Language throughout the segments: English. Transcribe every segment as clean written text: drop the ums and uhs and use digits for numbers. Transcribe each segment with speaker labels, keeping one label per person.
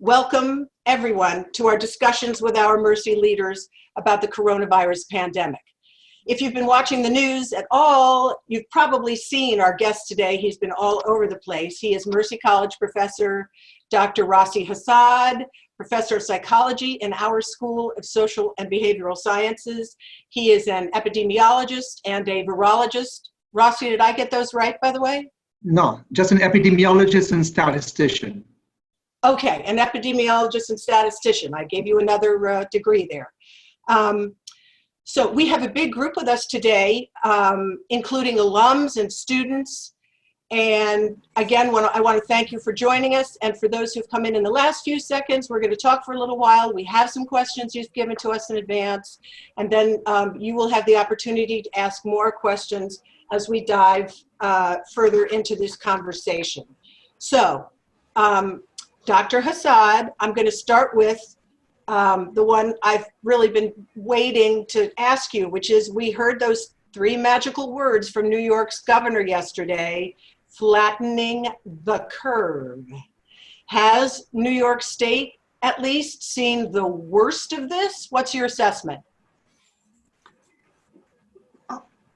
Speaker 1: Welcome everyone to our discussions with our Mercy leaders about the coronavirus pandemic. If you've been watching the news at all, you've probably seen our guest today. He's been all over the place. He is Mercy College professor, Dr. Rossi Hassad, professor of psychology in our School of Social and Behavioral Sciences. He is an epidemiologist and a virologist. Rossi, did I get those right, by the way?
Speaker 2: No, just an epidemiologist and statistician.
Speaker 1: Okay, an epidemiologist and statistician. I gave you another degree there. So we have a big group with us today, including alums and students. And again, I want to thank you for joining us. And for those who've come in the last few seconds, we're going to talk for a little while. We have some questions you've given to us in advance. And then you will have the opportunity to ask more questions as we dive further into this conversation. So, Dr. Hassad, I'm going to start with the one I've really been waiting to ask you, which is we heard those three magical words from New York's governor yesterday, flattening the curve. Has New York State at least seen the worst of this? What's your assessment?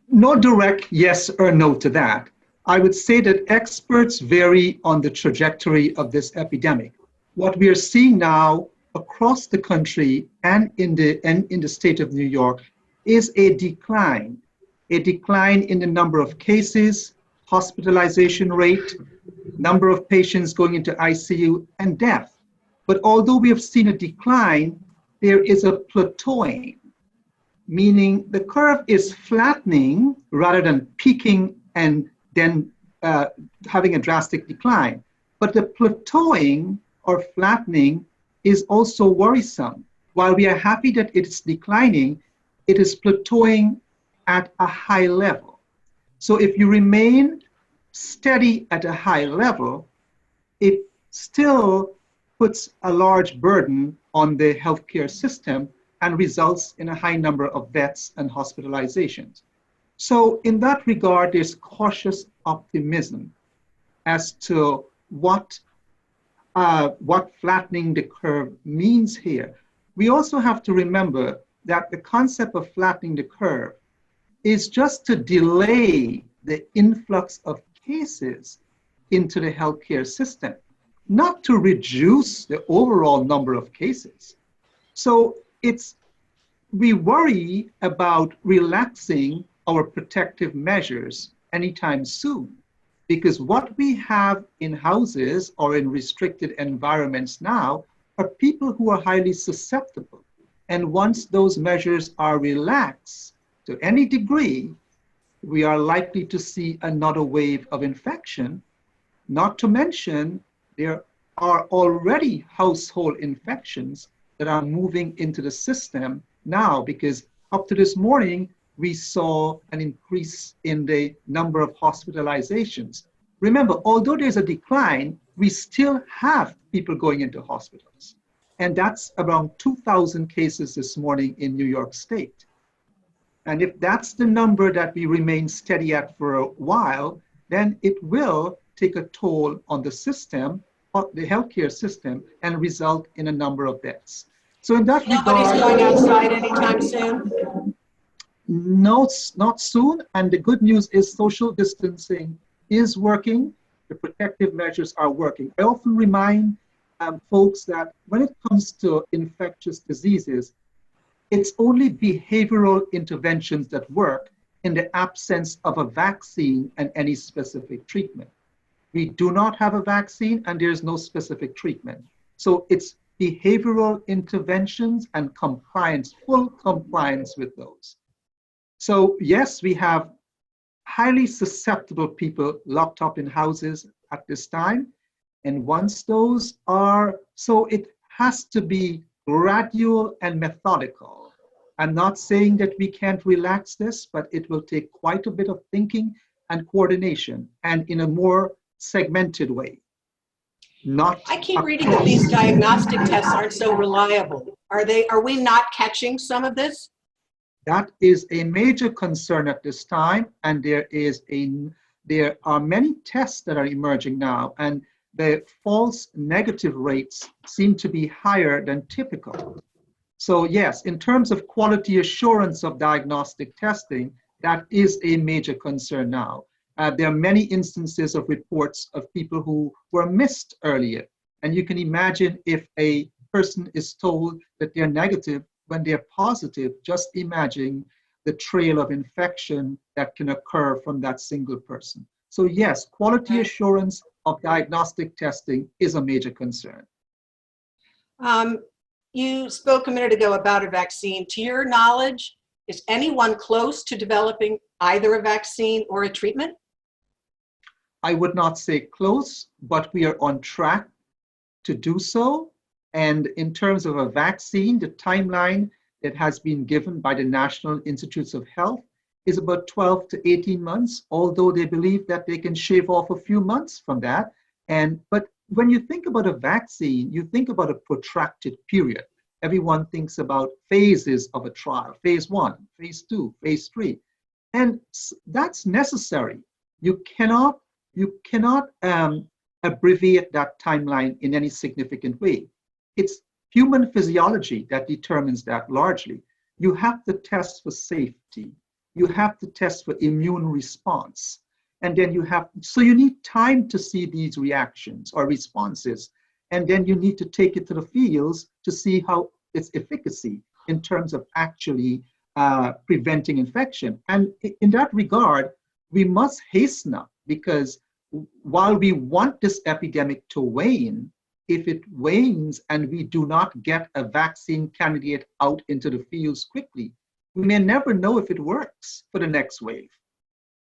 Speaker 2: No direct yes or no to that. I would say that experts vary on the trajectory of this epidemic. What we are seeing now across the country and in the state of New York is a decline in the number of cases, hospitalization rate, number of patients going into ICU, and death. But although we have seen a decline, there is a plateauing, meaning the curve is flattening rather than peaking and then having a drastic decline. But the plateauing or flattening is also worrisome. While we are happy that it's declining, it is plateauing at a high level. So if you remain steady at a high level, it still puts a large burden on the healthcare system and results in a high number of deaths and hospitalizations. So in that regard, there's cautious optimism as to what flattening the curve means here. We also have to remember that the concept of flattening the curve is just to delay the influx of cases into the healthcare system, not to reduce the overall number of cases. So we worry about relaxing our protective measures anytime soon, because what we have in houses or in restricted environments now are people who are highly susceptible. And once those measures are relaxed to any degree, we are likely to see another wave of infection, not to mention there are already household infections that are moving into the system now, because up to this morning, we saw an increase in the number of hospitalizations. Remember, although there's a decline, we still have people going into hospitals. And that's around 2,000 cases this morning in New York State. And if that's the number that we remain steady at for a while, then it will take a toll on the system, the healthcare system, and result in a number of deaths. So in that regard—
Speaker 1: Nobody's going outside anytime soon?
Speaker 2: No, not soon. And the good news is social distancing is working. The protective measures are working. I often remind folks that when it comes to infectious diseases, it's only behavioral interventions that work in the absence of a vaccine and any specific treatment. We do not have a vaccine and there's no specific treatment. So it's behavioral interventions and compliance, full compliance with those. So yes, we have highly susceptible people locked up in houses at this time. And once those are, so it has to be gradual and methodical. I'm not saying that we can't relax this, but it will take quite a bit of thinking and coordination, and in a more segmented way.
Speaker 1: I keep reading that these diagnostic tests aren't so reliable. Are we not catching some of this?
Speaker 2: That is a major concern at this time, and there are many tests that are emerging now, and the false negative rates seem to be higher than typical. So yes, in terms of quality assurance of diagnostic testing, that is a major concern now. There are many instances of reports of people who were missed earlier. And you can imagine if a person is told that they're negative when they're positive, just imagine the trail of infection that can occur from that single person. So yes, quality assurance of diagnostic testing is a major concern.
Speaker 1: You spoke a minute ago about a vaccine. To your knowledge, is anyone close to developing either a vaccine or a treatment?
Speaker 2: I would not say close, but we are on track to do so. And in terms of a vaccine, the timeline that has been given by the National Institutes of Health is about 12 to 18 months, although they believe that they can shave off a few months from that. But when you think about a vaccine, you think about a protracted period. Everyone thinks about phases of a trial, phase 1, phase 2, phase 3. And that's necessary. You cannot abbreviate that timeline in any significant way. It's human physiology that determines that largely. You have to test for safety. You have to test for immune response. And then so you need time to see these reactions or responses. And then you need to take it to the fields to see how its efficacy in terms of actually preventing infection. And in that regard, we must hasten up, because while we want this epidemic to wane, if it wanes and we do not get a vaccine candidate out into the fields quickly, we may never know if it works for the next wave.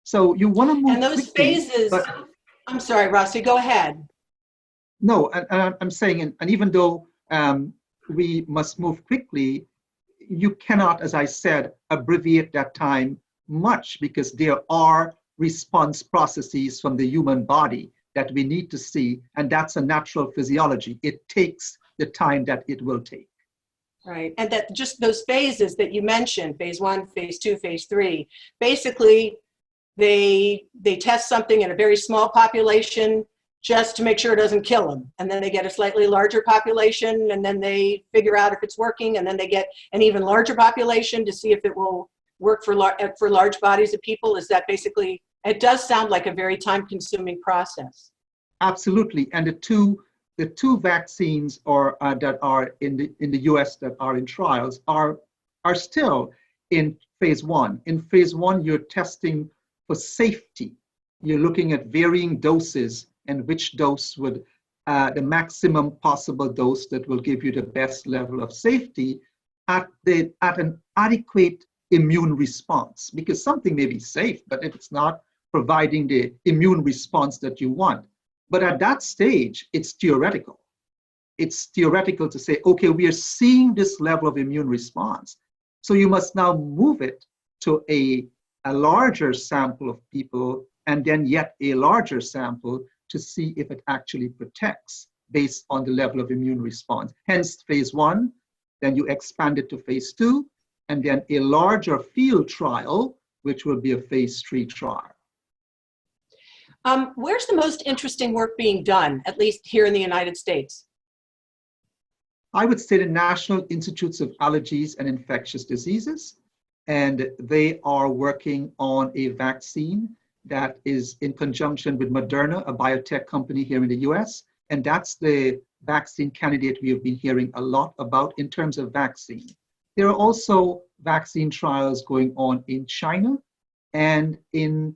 Speaker 2: So you want to move
Speaker 1: and those
Speaker 2: quickly,
Speaker 1: phases, I'm sorry, Rossi, go ahead.
Speaker 2: No, and I'm saying, and even though we must move quickly, you cannot, as I said, abbreviate that time much, because there are response processes from the human body that we need to see, and that's a natural physiology. It takes the time that it will take.
Speaker 1: Right, and that just those phases that you mentioned, phase 1, phase 2, phase 3, basically they test something in a very small population just to make sure it doesn't kill them. And then they get a slightly larger population, and then they figure out if it's working, and then they get an even larger population to see if it will work for large bodies of people. Is that basically, it does sound like a very time-consuming process.
Speaker 2: Absolutely, and the two vaccines that are in the US that are in trials are still in phase 1. In phase 1, you're testing for safety. You're looking at varying doses and which dose would, the maximum possible dose that will give you the best level of safety at an adequate immune response. Because something may be safe, but if it's not providing the immune response that you want. But at that stage, it's theoretical. It's theoretical to say, okay, we are seeing this level of immune response. So you must now move it to a larger sample of people, and then yet a larger sample to see if it actually protects based on the level of immune response. Hence phase 1, then you expand it to phase 2, and then a larger field trial, which will be a phase 3 trial.
Speaker 1: Where's the most interesting work being done, at least here in the United States?
Speaker 2: I would say the National Institutes of Allergies and Infectious Diseases, and they are working on a vaccine that is in conjunction with Moderna, a biotech company here in the US, and that's the vaccine candidate we have been hearing a lot about in terms of vaccine. There are also vaccine trials going on in China and in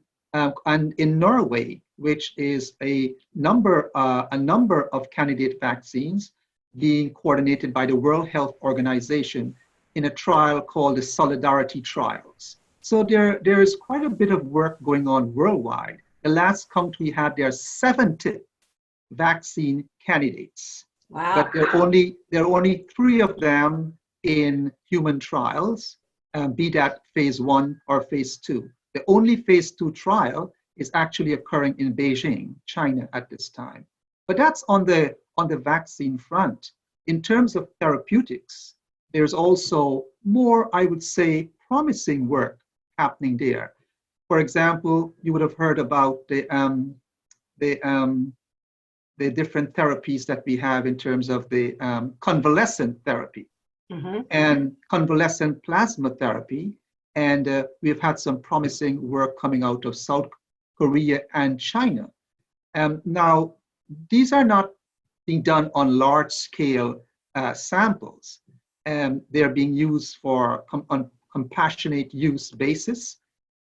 Speaker 2: Norway, which is a number of candidate vaccines being coordinated by the World Health Organization in a trial called the Solidarity Trials. So there is quite a bit of work going on worldwide. The last count we had, there are 70 vaccine candidates.
Speaker 1: Wow.
Speaker 2: But there are only 3 of them in human trials, be that phase 1 or phase 2. The only phase 2 trial is actually occurring in Beijing, China at this time. But that's on the vaccine front. In terms of therapeutics, there's also more, I would say, promising work happening there. For example, you would have heard about the the different therapies that we have in terms of the convalescent therapy and convalescent plasma therapy. And we've had some promising work coming out of South Korea and China. Now, these are not being done on large scale samples. They're being used for on compassionate use basis,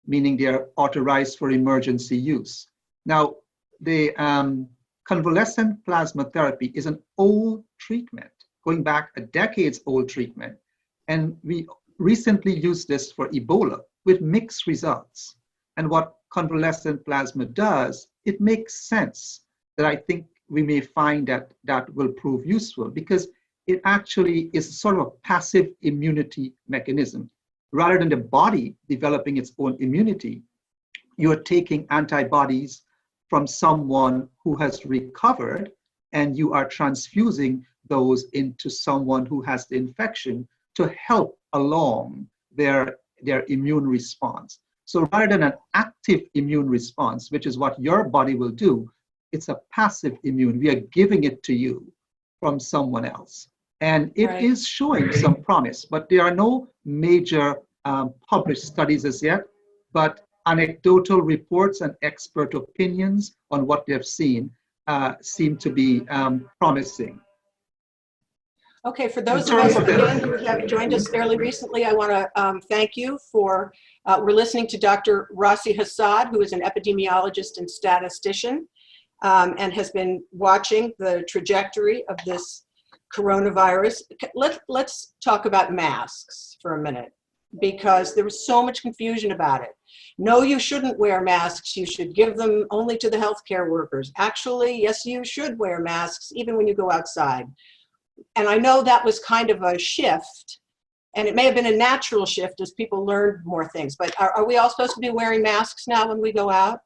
Speaker 2: meaning they're authorized for emergency use. Now, the convalescent plasma therapy is an old treatment, going back a decades old treatment. And we recently used this for Ebola with mixed results. And what convalescent plasma does, it makes sense that I think we may find that that will prove useful, because it actually is sort of a passive immunity mechanism. Rather than the body developing its own immunity, you're taking antibodies from someone who has recovered, and you are transfusing those into someone who has the infection to help along their immune response. So rather than an active immune response, which is what your body will do, it's a passive immune. We are giving it to you from someone else. And it is showing some promise, but there are no major published studies as yet, but anecdotal reports and expert opinions on what they've seen seem to be promising.
Speaker 1: Okay, for those of us again who have joined us fairly recently, I want to thank you for, we're listening to Dr. Rossi Hassad, who is an epidemiologist and statistician, and has been watching the trajectory of this coronavirus. Let's talk about masks for a minute, because there was so much confusion about it. No, you shouldn't wear masks. You should give them only to the healthcare workers. Actually, yes, you should wear masks even when you go outside. And I know that was kind of a shift, and it may have been a natural shift as people learned more things, but are we all supposed to be wearing masks now when we go out?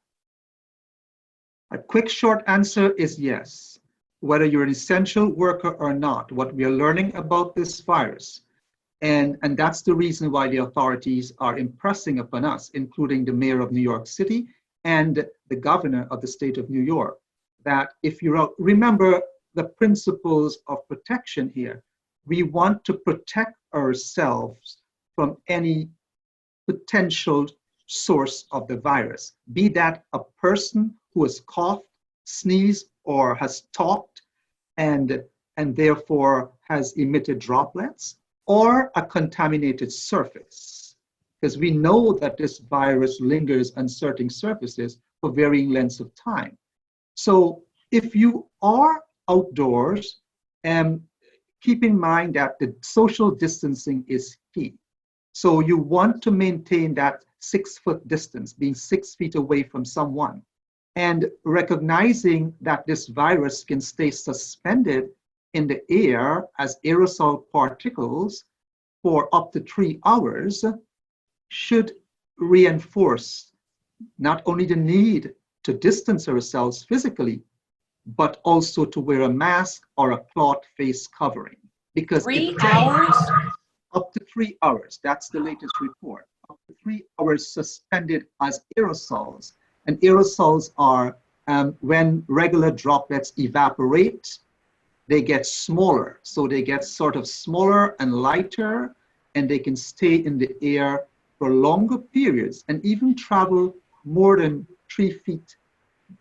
Speaker 2: A quick short answer is yes. Whether you're an essential worker or not, what we are learning about this virus, and that's the reason why the authorities are impressing upon us, including the mayor of New York City and the governor of the state of New York, that if you're out, remember the principles of protection here. We want to protect ourselves from any potential source of the virus, be that a person who has coughed, sneezed, or has talked and therefore has emitted droplets, or a contaminated surface, because we know that this virus lingers on certain surfaces for varying lengths of time. So if you are outdoors, keep in mind that the social distancing is key. So you want to maintain that 6 foot distance, being 6 feet away from someone, and recognizing that this virus can stay suspended in the air as aerosol particles for up to 3 hours should reinforce not only the need to distance ourselves physically, but also to wear a mask or a cloth face covering. Because
Speaker 1: 3 hours?
Speaker 2: Up to 3 hours, that's the latest report. Up to 3 hours suspended as aerosols. And aerosols are when regular droplets evaporate, they get smaller. So they get sort of smaller and lighter, and they can stay in the air for longer periods and even travel more than 3 feet.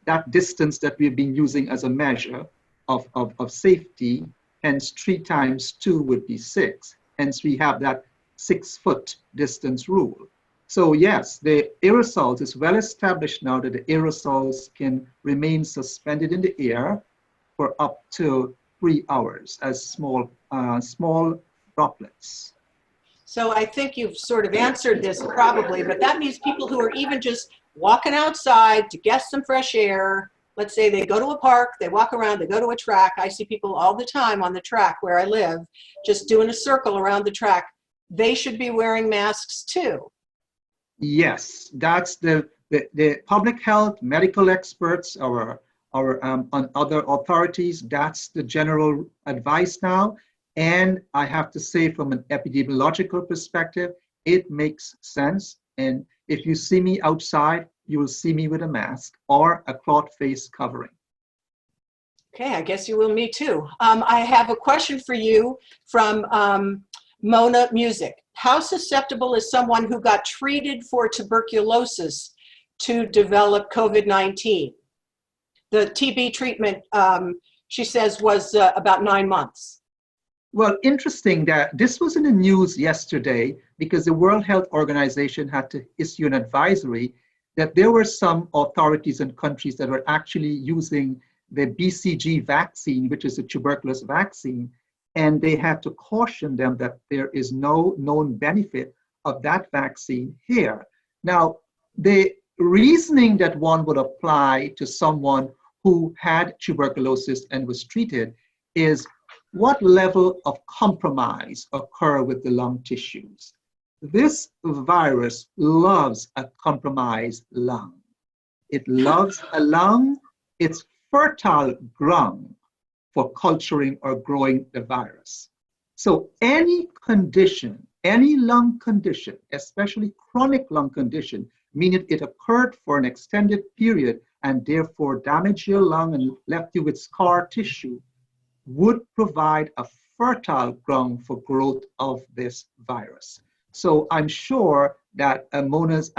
Speaker 2: That distance that we've been using as a measure of safety, hence 3 times 2 would be 6. Hence we have that 6 foot distance rule. So yes, the aerosols, is well established now that the aerosols can remain suspended in the air for up to 3 hours as small droplets.
Speaker 1: So I think you've sort of answered this probably, but that means people who are even just walking outside to get some fresh air, let's say they go to a park, they walk around, they go to a track. I see people all the time on the track where I live, just doing a circle around the track. They should be wearing masks too.
Speaker 2: Yes, that's the public health, medical experts, our other authorities, that's the general advice now. And I have to say, from an epidemiological perspective, it makes sense. And if you see me outside, you will see me with a mask or a cloth face covering.
Speaker 1: Okay, I guess you will me too. I have a question for you from Mona Music. How susceptible is someone who got treated for tuberculosis to develop COVID-19? The TB treatment, she says, was about 9 months.
Speaker 2: Well, interesting that this was in the news yesterday because the World Health Organization had to issue an advisory that there were some authorities and countries that were actually using the BCG vaccine, which is a tuberculosis vaccine, and they had to caution them that there is no known benefit of that vaccine here. Now, the reasoning that one would apply to someone who had tuberculosis and was treated is what level of compromise occur with the lung tissues. This virus loves a compromised lung. It loves a lung. It's fertile ground for culturing or growing the virus. So any condition, any lung condition, especially chronic lung condition, meaning it occurred for an extended period and therefore damaged your lung and left you with scar tissue, would provide a fertile ground for growth of this virus. So I'm sure that Mona's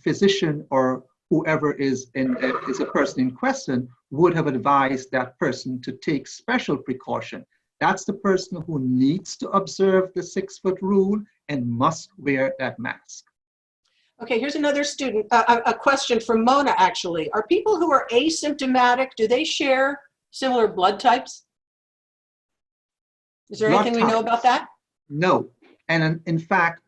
Speaker 2: physician or whoever is a person in question would have advised that person to take special precaution. That's the person who needs to observe the 6-foot rule and must wear that mask.
Speaker 1: Okay, here's another student, a question from Mona actually. Are people who are asymptomatic, do they share similar blood types? Is there anything we know about that?
Speaker 2: No, and in fact,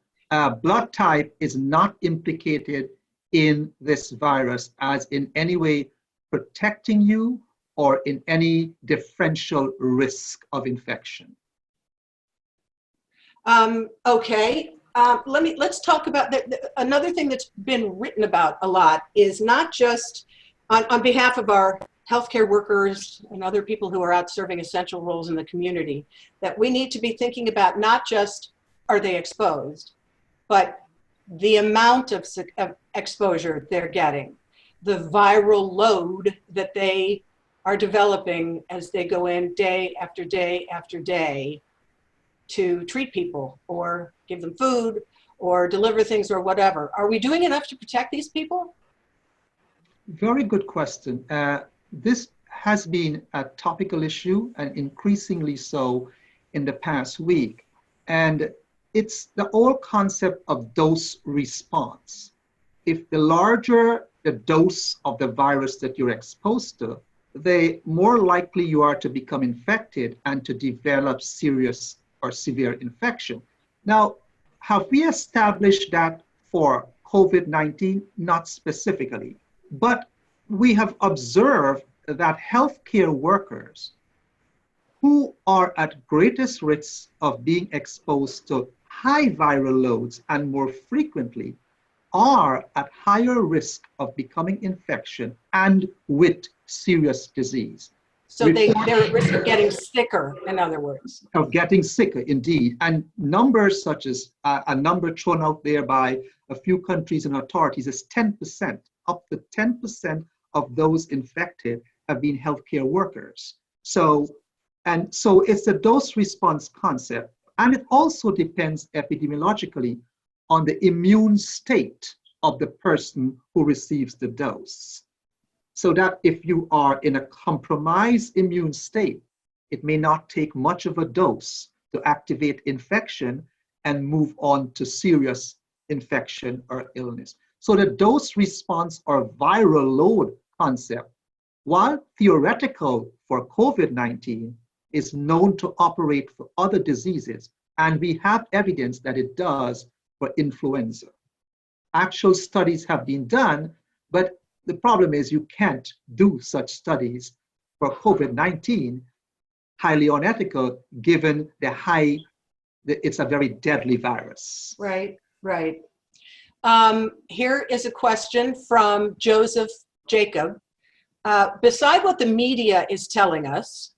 Speaker 2: blood type is not implicated in this virus as in any way protecting you or in any differential risk of infection.
Speaker 1: Okay, let's talk about another thing that's been written about a lot is not just on behalf of our healthcare workers and other people who are out serving essential roles in the community, that we need to be thinking about not just are they exposed, but the amount of exposure they're getting, the viral load that they are developing as they go in day after day after day to treat people or give them food or deliver things or whatever. Are we doing enough to protect these people?
Speaker 2: Very good question. This has been a topical issue and increasingly so in the past week. And it's the whole concept of dose response. If the larger the dose of the virus that you're exposed to, the more likely you are to become infected and to develop serious or severe infection. Now, have we established that for COVID-19? Not specifically, but we have observed that healthcare workers who are at greatest risk of being exposed to high viral loads and more frequently are at higher risk of becoming infection and with serious disease.
Speaker 1: So they're at risk of getting sicker, in other words.
Speaker 2: Of getting sicker, indeed. And numbers such as a number thrown out there by a few countries and authorities is 10%. Up to 10% of those infected have been healthcare workers. So it's a dose response concept. And it also depends epidemiologically on the immune state of the person who receives the dose. So that if you are in a compromised immune state, it may not take much of a dose to activate infection and move on to serious infection or illness. So the dose response or viral load concept, while theoretical for COVID-19, is known to operate for other diseases. And we have evidence that it does for influenza. Actual studies have been done, but the problem is you can't do such studies for COVID-19, highly unethical, given it's a very deadly virus.
Speaker 1: Right, right. Here is a question from Joseph Jacob. Beside what the media is telling us,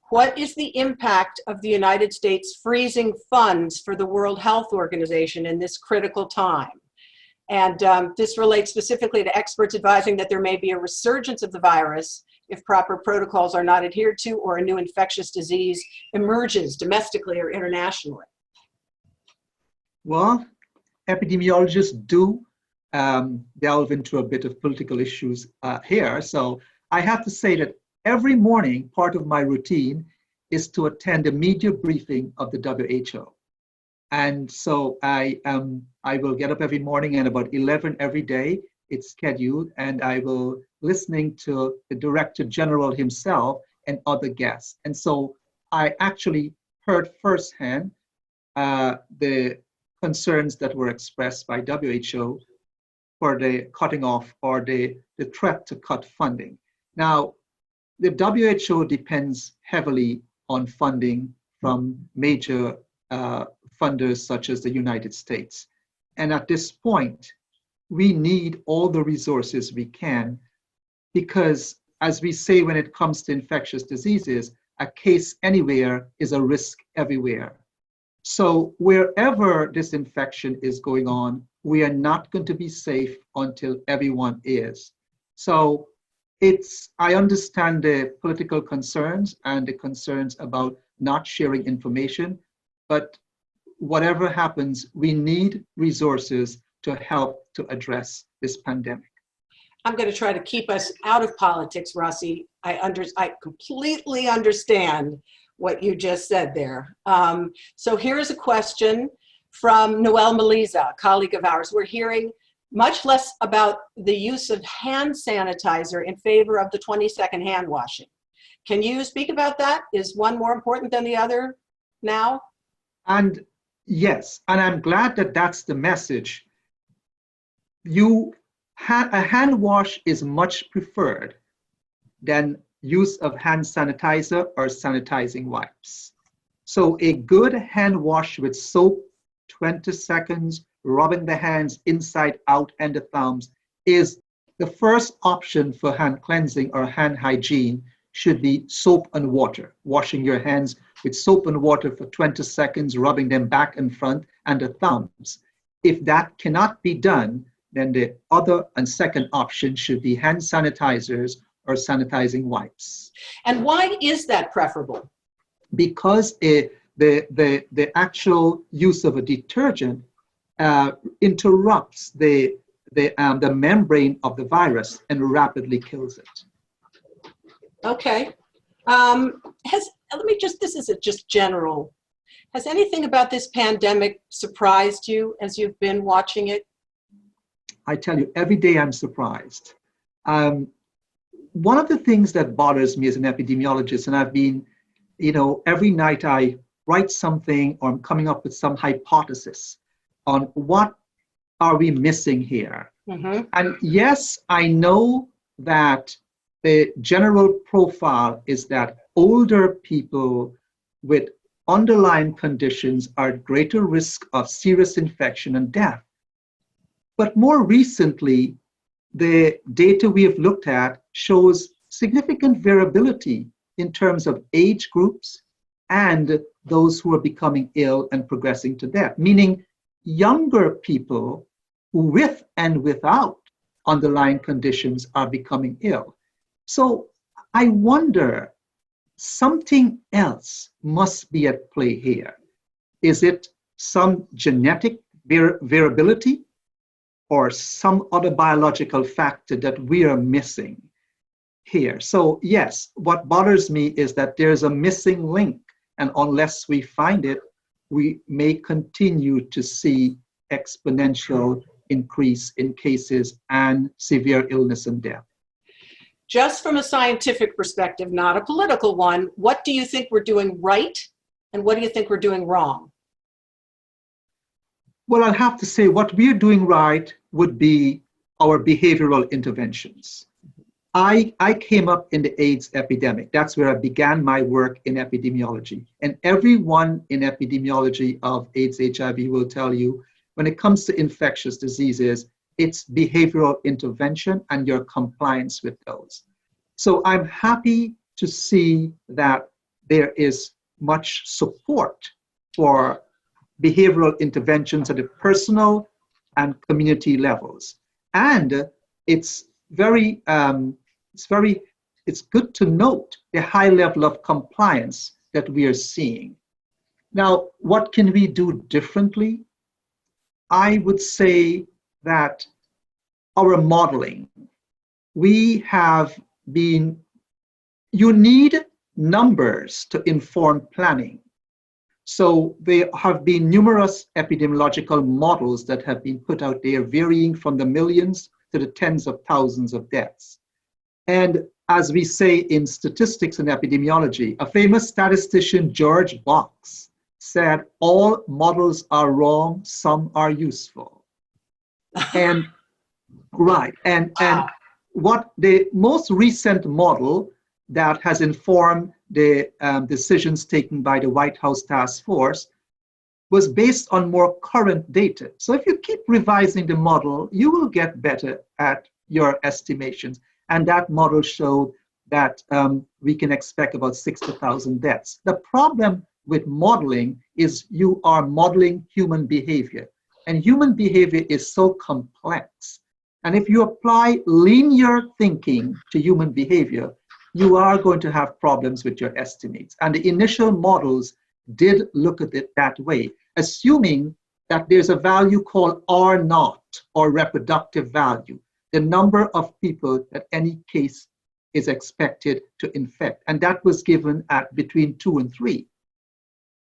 Speaker 1: what is the impact of the United States freezing funds for the World Health Organization in this critical time? And this relates specifically to experts advising that there may be a resurgence of the virus if proper protocols are not adhered to or a new infectious disease emerges domestically or internationally?
Speaker 2: Well, epidemiologists do delve into a bit of political issues here. So I have to say that every morning, part of my routine is to attend a media briefing of the WHO. And so I will get up every morning and about 11 every day, it's scheduled, and I will listening to the Director General himself and other guests. And so I actually heard firsthand the concerns that were expressed by WHO for the cutting off or the threat to cut funding. Now, the WHO depends heavily on funding from major funders such as the United States. And at this point, we need all the resources we can because, as we say when it comes to infectious diseases, a case anywhere is a risk everywhere. So wherever this infection is going on, we are not going to be safe until everyone is. So I understand the political concerns and the concerns about not sharing information, but whatever happens, we need resources to help to address this pandemic.
Speaker 1: I'm going to try to keep us out of politics, Rossi. I completely understand what you just said there. So here's a question from Noelle Maliza, a colleague of ours. We're hearing much less about the use of hand sanitizer in favor of the 20-second hand washing. Can you speak about that? Is one more important than the other now?
Speaker 2: And yes, and I'm glad that that's the message. A hand wash is much preferred than use of hand sanitizer or sanitizing wipes. So a good hand wash with soap, 20 seconds, rubbing the hands inside out and the thumbs is the first option for hand cleansing or hand hygiene. Should be soap and water, washing your hands with soap and water for 20 seconds, rubbing them back and front and the thumbs. If that cannot be done, then the other and second option should be hand sanitizers or sanitizing wipes.
Speaker 1: And why is that preferable?
Speaker 2: Because the actual use of a detergent interrupts the membrane of the virus and rapidly kills it.
Speaker 1: Okay. Let me just, this is just general. Has anything about this pandemic surprised you as you've been watching it?
Speaker 2: I tell you, every day I'm surprised. One of the things that bothers me as an epidemiologist, and I've been, every night I write something or I'm coming up with some hypothesis on what are we missing here. Mm-hmm. And yes, I know that the general profile is that older people with underlying conditions are at greater risk of serious infection and death. But more recently, the data we have looked at shows significant variability in terms of age groups and those who are becoming ill and progressing to death, meaning younger people with and without underlying conditions are becoming ill. So I wonder, something else must be at play here. Is it some genetic variability or some other biological factor that we are missing here? So yes, what bothers me is that there's a missing link, and unless we find it, we may continue to see exponential increase in cases and severe illness and death.
Speaker 1: Just from a scientific perspective, not a political one, what do you think we're doing right and what do you think we're doing wrong?
Speaker 2: Well, I'll have to say what we're doing right would be our behavioral interventions. I came up in the AIDS epidemic. That's where I began my work in epidemiology. And everyone in epidemiology of AIDS, HIV will tell you, when it comes to infectious diseases, it's behavioral intervention and your compliance with those. So I'm happy to see that there is much support for behavioral interventions at the personal and community levels. And it's very it's good to note the high level of compliance that we are seeing. Now, what can we do differently? I would say that our modeling, we have been, you need numbers to inform planning. So there have been numerous epidemiological models that have been put out there, varying from the millions to the tens of thousands of deaths. And as we say in statistics and epidemiology, a famous statistician, George Box, said, all models are wrong, some are useful. And right, and what the most recent model that has informed the decisions taken by the White House Task Force was based on more current data. So if you keep revising the model, you will get better at your estimations. And that model showed that we can expect about 60,000 deaths. The problem with modeling is you are modeling human behavior. And human behavior is so complex. And if you apply linear thinking to human behavior, you are going to have problems with your estimates. And the initial models did look at it that way, assuming that there's a value called R naught, or reproductive value, the number of people that any case is expected to infect. And that was given at between 2 and 3.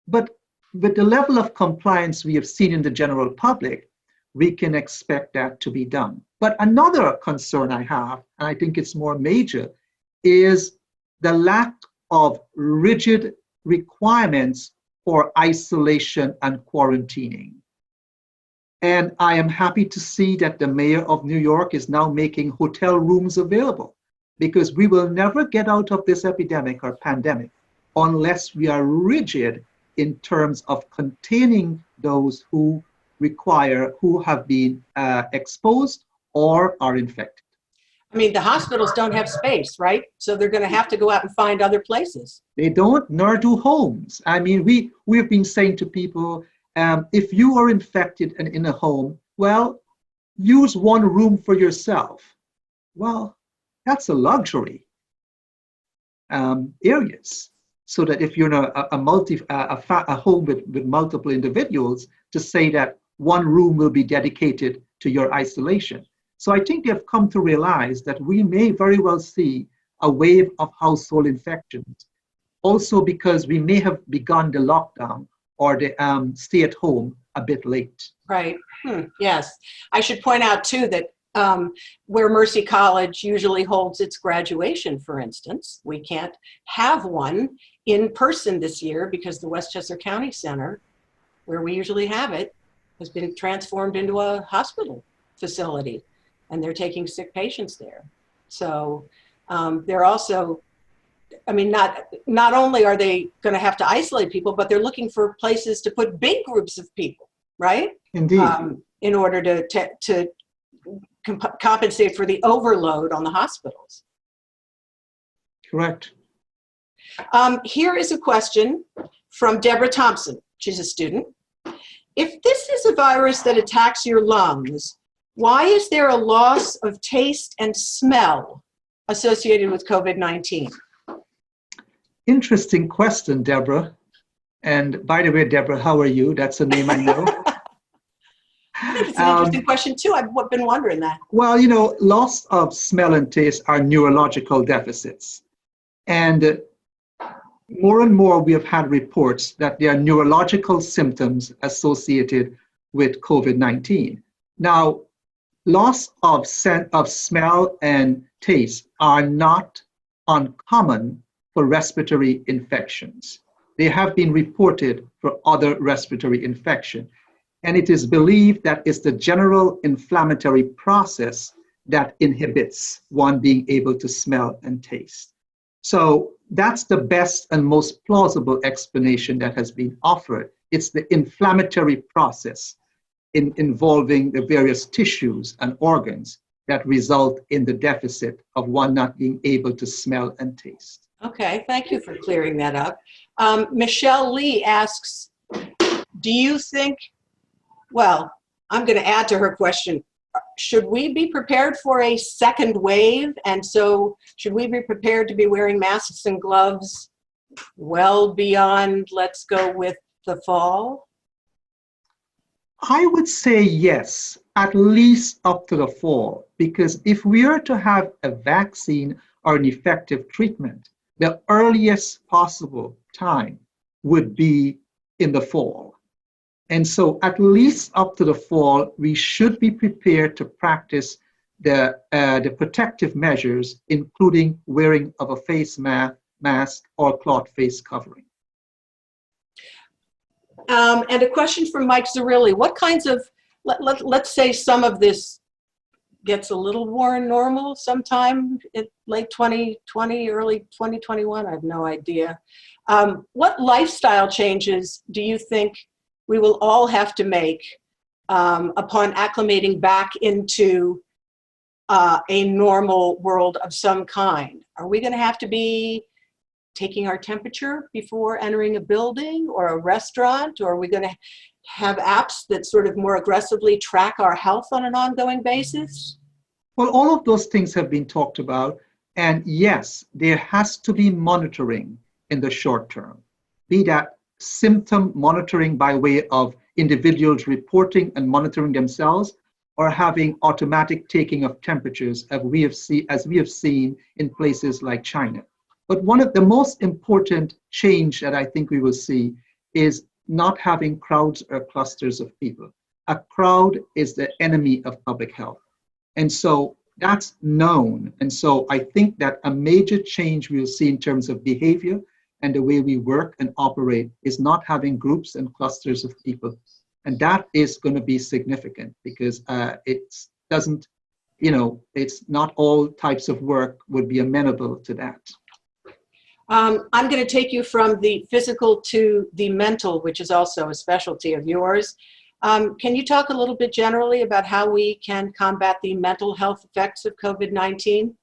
Speaker 2: But with the level of compliance we have seen in the general public, we can expect that to be done. But another concern I have, and I think it's more major, is the lack of rigid requirements for isolation and quarantining. And I am happy to see that the mayor of New York is now making hotel rooms available, because we will never get out of this epidemic or pandemic unless we are rigid in terms of containing those who have been exposed or are infected.
Speaker 1: I mean, the hospitals don't have space, right? So they're going to have to go out and find other places.
Speaker 2: They don't, nor do homes. I mean, we've been saying to people, if you are infected and in a home, well, use one room for yourself. Well, that's a luxury areas. So that if you're in a home with multiple individuals, to say that one room will be dedicated to your isolation. So I think they've come to realize that we may very well see a wave of household infections, also because we may have begun the lockdown or the stay at home a bit late.
Speaker 1: Right. Yes. I should point out too that where Mercy College usually holds its graduation, for instance, we can't have one in person this year because the Westchester County Center, where we usually have it, has been transformed into a hospital facility, and they're taking sick patients there. So they're also, I mean, not only are they going to have to isolate people, but they're looking for places to put big groups of people, right?
Speaker 2: Indeed.
Speaker 1: In order to compensate for the overload on the hospitals.
Speaker 2: Correct.
Speaker 1: Here is a question from Deborah Thompson. She's a student. If this is a virus that attacks your lungs, why is there a loss of taste and smell associated with COVID-19?
Speaker 2: Interesting question, Deborah. And by the way, Deborah, how are you? That's a name I know.
Speaker 1: I think it's an interesting question too. I've been wondering that.
Speaker 2: Well, you know, loss of smell and taste are neurological deficits. And more and more we have had reports that there are neurological symptoms associated with COVID-19. Now, loss of smell and taste are not uncommon for respiratory infections. They have been reported for other respiratory infections. And it is believed that it's the general inflammatory process that inhibits one being able to smell and taste. So that's the best and most plausible explanation that has been offered. It's the inflammatory process involving the various tissues and organs that result in the deficit of one not being able to smell and taste.
Speaker 1: Okay, thank you for clearing that up. Michelle Lee asks, do you think, well, I'm going to add to her question. should we be prepared for a second wave? And so should we be prepared to be wearing masks and gloves well beyond, let's go with the fall?
Speaker 2: I would say yes, at least up to the fall, because if we are to have a vaccine or an effective treatment, the earliest possible time would be in the fall. And so at least up to the fall, we should be prepared to practice the protective measures, including wearing of a face mask or cloth face covering.
Speaker 1: And a question from Mike Zarilli. What kinds of, let's say some of this gets a little more normal sometime in late 2020, early 2021, I have no idea. What lifestyle changes do you think we will all have to make upon acclimating back into a normal world of some kind? Are we going to have to be taking our temperature before entering a building or a restaurant? Or are we going to have apps that sort of more aggressively track our health on an ongoing basis?
Speaker 2: Well, all of those things have been talked about. And yes, there has to be monitoring in the short term, be that symptom monitoring by way of individuals reporting and monitoring themselves, or having automatic taking of temperatures, as we have seen in places like China. But one of the most important change that I think we will see is not having crowds or clusters of people. A crowd is the enemy of public health. And so that's known. And so I think that a major change we'll see in terms of behavior and the way we work and operate is not having groups and clusters of people. And that is going to be significant because it's not all types of work would be amenable to that.
Speaker 1: I'm going to take you from the physical to the mental, which is also a specialty of yours. Can you talk a little bit generally about how we can combat the mental health effects of COVID-19?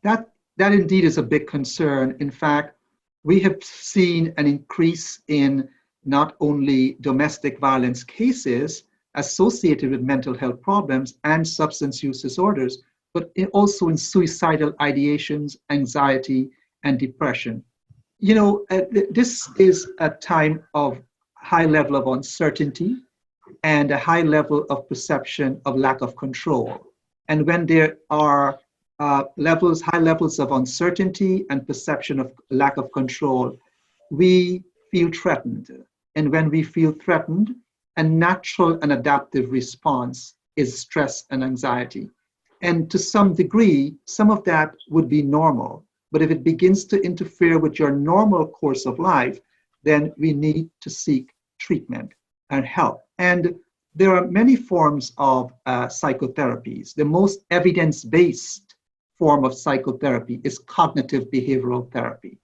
Speaker 2: That indeed is a big concern. In fact, we have seen an increase in not only domestic violence cases associated with mental health problems and substance use disorders, but also in suicidal ideations, anxiety, and depression. This is a time of high level of uncertainty and a high level of perception of lack of control. And when there are high levels of uncertainty and perception of lack of control, we feel threatened. And when we feel threatened, a natural and adaptive response is stress and anxiety. And to some degree, some of that would be normal. But if it begins to interfere with your normal course of life, then we need to seek treatment and help. And there are many forms of psychotherapies. The most evidence-based form of psychotherapy is cognitive behavioral therapy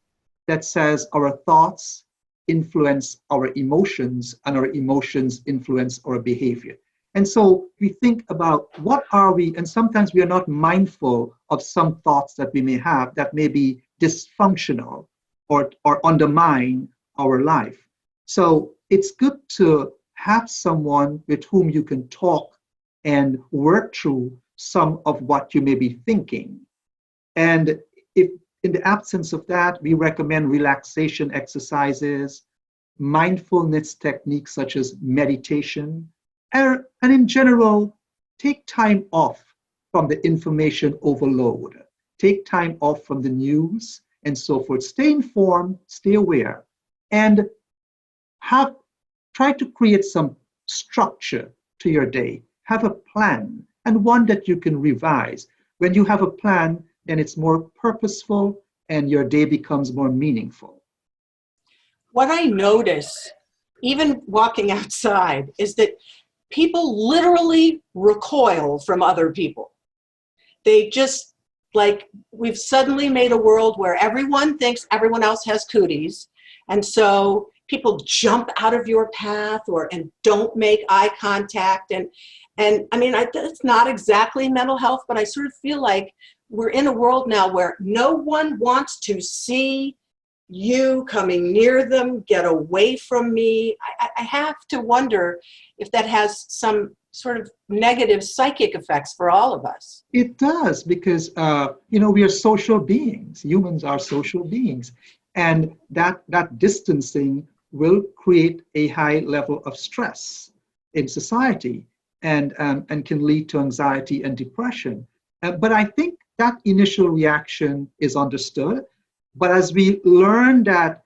Speaker 2: that says our thoughts influence our emotions and our emotions influence our behavior. And so we think about what are we, and sometimes we are not mindful of some thoughts that we may have that may be dysfunctional or undermine our life. So it's good to have someone with whom you can talk and work through some of what you may be thinking. And if in the absence of that, we recommend relaxation exercises, mindfulness techniques such as meditation, and in general, take time off from the information overload. Take time off from the news and so forth. Stay informed, stay aware, and try to create some structure to your day. Have a plan, and one that you can revise. When you have a plan, then it's more purposeful and your day becomes more meaningful.
Speaker 1: What I notice, even walking outside, is that people literally recoil from other people. They just, we've suddenly made a world where everyone thinks everyone else has cooties. And so people jump out of your path and don't make eye contact. And I mean, it's not exactly mental health, but I sort of feel like we're in a world now where no one wants to see you coming near them, get away from me. I have to wonder if that has some sort of negative psychic effects for all of us.
Speaker 2: It does, because we are social beings. Humans are social beings, and that distancing will create a high level of stress in society, and can lead to anxiety and depression. But I think that initial reaction is understood. But as we learn that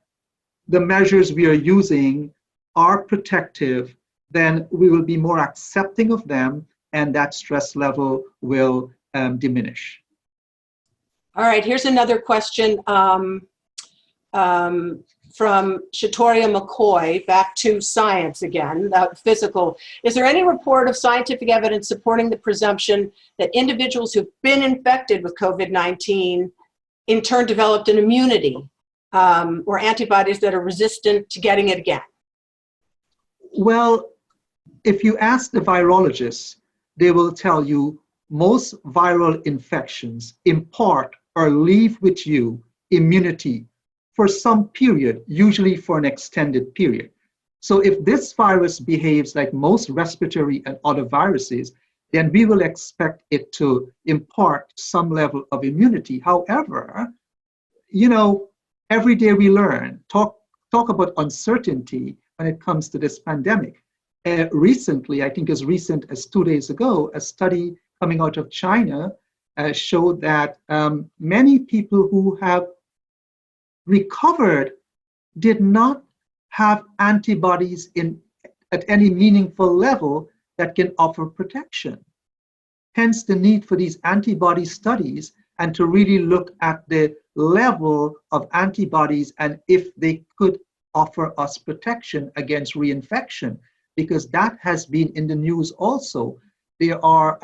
Speaker 2: the measures we are using are protective, then we will be more accepting of them, and that stress level will diminish.
Speaker 1: All right, here's another question from Shatoria McCoy, back to science again, physical. Is there any report of scientific evidence supporting the presumption that individuals who've been infected with COVID-19 in turn developed an immunity or antibodies that are resistant to getting it again?
Speaker 2: Well, if you ask the virologists, they will tell you most viral infections impart or leave with you immunity for some period, usually for an extended period. So if this virus behaves like most respiratory and other viruses, then we will expect it to impart some level of immunity. However, every day we learn, talk about uncertainty when it comes to this pandemic. Recently, I think as recent as 2 days ago, a study coming out of China showed that many people who have recovered did not have antibodies at any meaningful level that can offer protection. Hence the need for these antibody studies, and to really look at the level of antibodies and if they could offer us protection against reinfection, because that has been in the news also. There are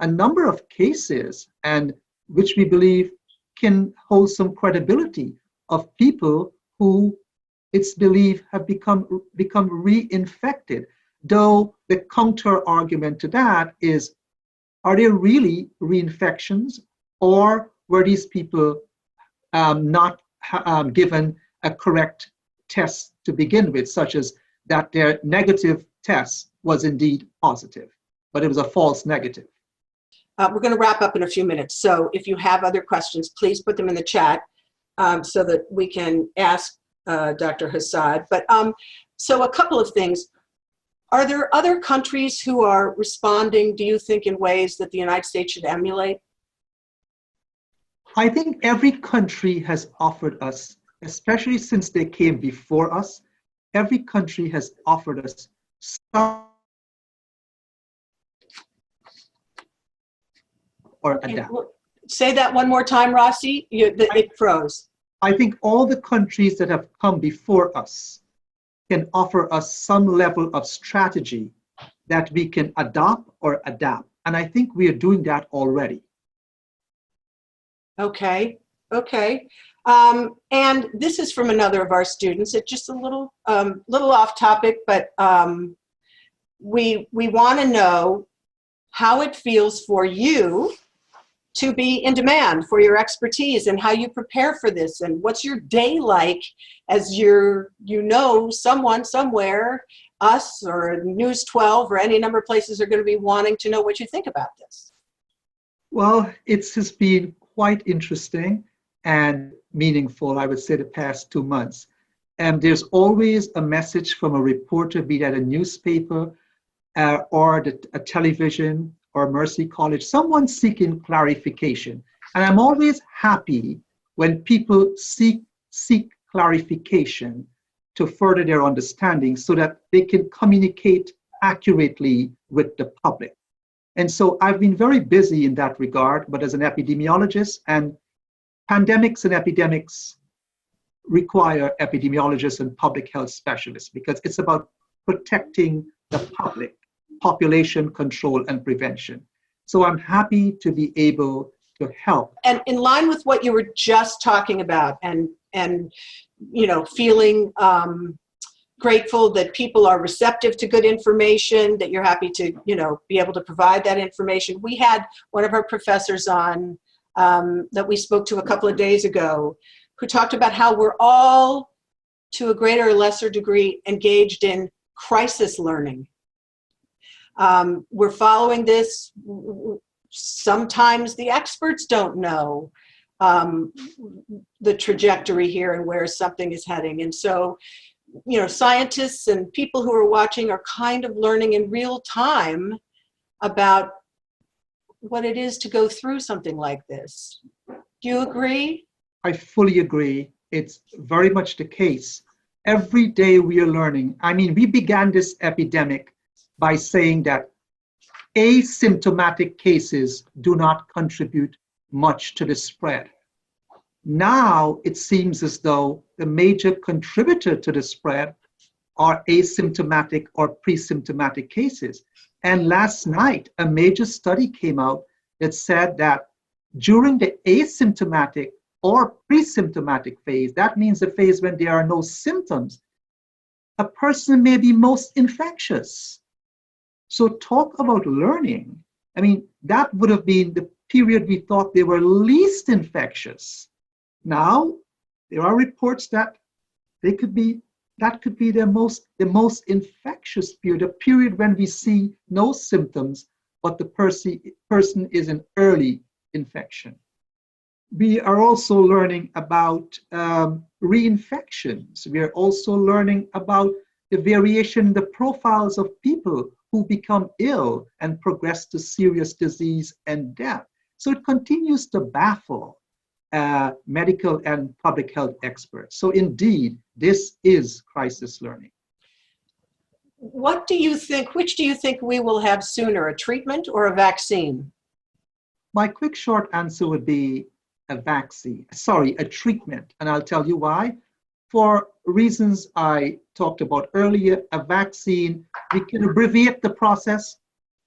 Speaker 2: a number of cases, and which we believe can hold some credibility, of people who it's believed have become reinfected. Though the counter argument to that is, are they really reinfections, or were these people not given a correct test to begin with, such as that their negative test was indeed positive, but it was a false negative?
Speaker 1: We're going to wrap up in a few minutes. So if you have other questions, please put them in the chat so that we can ask Dr. Hassad. But so a couple of things. Are there other countries who are responding, do you think, in ways that the United States should emulate?
Speaker 2: I think every country has offered us, especially since they came before us, every country has offered us some or adapt.
Speaker 1: Say that one more time, Rossi. It froze.
Speaker 2: I think all the countries that have come before us can offer us some level of strategy that we can adopt or adapt. And I think we are doing that already.
Speaker 1: Okay, okay. And this is from another of our students. It's just a little off topic, but we want to know how it feels for you to be in demand for your expertise, and how you prepare for this, and what's your day like as someone somewhere, us or News 12 or any number of places, are going to be wanting to know what you think about this. Well,
Speaker 2: it's just been quite interesting and meaningful, I would say, the past 2 months. And there's always a message from a reporter, be that a newspaper or a television or Mercy College, someone seeking clarification. And I'm always happy when people seek clarification to further their understanding so that they can communicate accurately with the public. And so I've been very busy in that regard, but as an epidemiologist, and pandemics and epidemics require epidemiologists and public health specialists, because it's about protecting the public, population control and prevention. So I'm happy to be able to help.
Speaker 1: And in line with what you were just talking about, and feeling grateful that people are receptive to good information, that you're happy to be able to provide that information. We had one of our professors on that we spoke to a couple of days ago, who talked about how we're all, to a greater or lesser degree, engaged in crisis learning. We're following this. Sometimes the experts don't know the trajectory here and where something is heading. And so, you know, scientists and people who are watching are kind of learning in real time about what it is to go through something like this. Do you agree?
Speaker 2: I fully agree. It's very much the case. Every day we are learning. I mean, we began this epidemic by saying that asymptomatic cases do not contribute much to the spread. Now it seems as though the major contributor to the spread are asymptomatic or pre-symptomatic cases. And last night, a major study came out that said that during the asymptomatic or pre-symptomatic phase, that means the phase when there are no symptoms, a person may be most infectious. So talk about learning. I mean, that would have been the period we thought they were least infectious. Now, there are reports that that could be the most infectious period, a period when we see no symptoms, but the person is in early infection. We are also learning about reinfections. We are also learning about the variation in the profiles of people who become ill and progress to serious disease and death. So it continues to baffle medical and public health experts. So indeed, this is crisis learning.
Speaker 1: What do you think, which do you think we will have sooner, a treatment or a vaccine?
Speaker 2: My quick short answer would be a treatment, and I'll tell you why. For reasons I talked about earlier, a vaccine, we can abbreviate the process,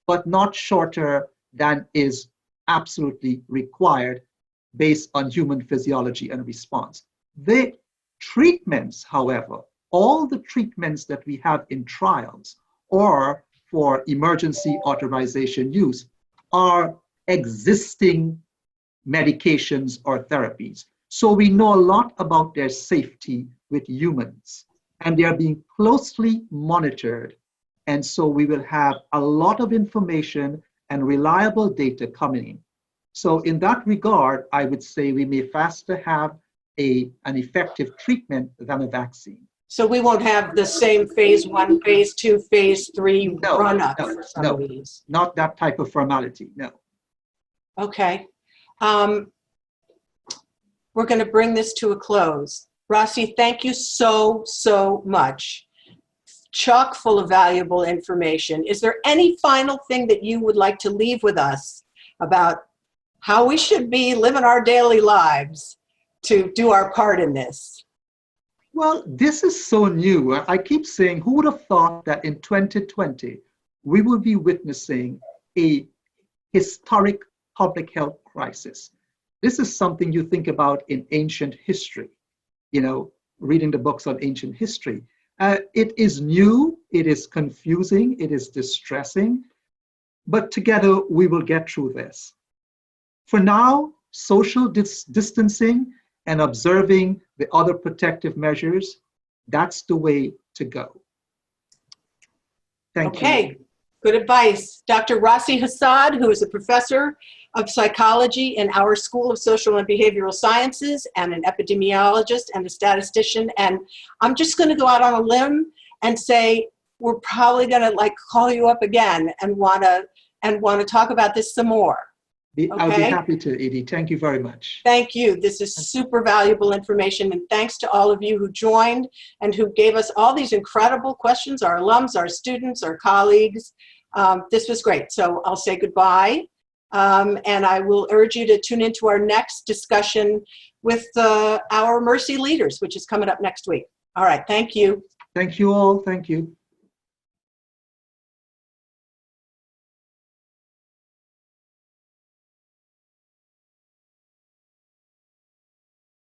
Speaker 2: but not shorter than is absolutely required based on human physiology and response. The treatments, however, all the treatments that we have in trials or for emergency authorization use are existing medications or therapies. So we know a lot about their safety with humans, and they are being closely monitored. And so we will have a lot of information and reliable data coming in. So in that regard, I would say we may faster have an effective treatment than a vaccine.
Speaker 1: So we won't have the same phase 1, phase 2, phase 3 run-up for some of these?
Speaker 2: Not that type of formality, no.
Speaker 1: Okay. We're going to bring this to a close. Rossi, thank you so, so much. Chock full of valuable information. Is there any final thing that you would like to leave with us about how we should be living our daily lives to do our part in this?
Speaker 2: Well, this is so new. I keep saying, who would have thought that in 2020, we would be witnessing a historic public health crisis? This is something you think about in ancient history, you know, reading the books on ancient history. It is new, it is confusing, it is distressing, but together we will get through this. For now, social distancing and observing the other protective measures, that's the way to go. Thank you.
Speaker 1: Okay, good advice. Dr. Rossi Hassad, who is a professor of psychology in our School of Social and Behavioral Sciences and an epidemiologist and a statistician. And I'm just going to go out on a limb and say we're probably going to call you up again and want to talk about this some more.
Speaker 2: I'll be happy to, Edie. Thank you very much.
Speaker 1: Thank you. This is super valuable information, and thanks to all of you who joined and who gave us all these incredible questions, our alums, our students, our colleagues. This was great. So I'll say goodbye, and I will urge you to tune into our next discussion with our Mercy leaders, which is coming up next week. All right. Thank you.
Speaker 2: Thank you all. Thank you.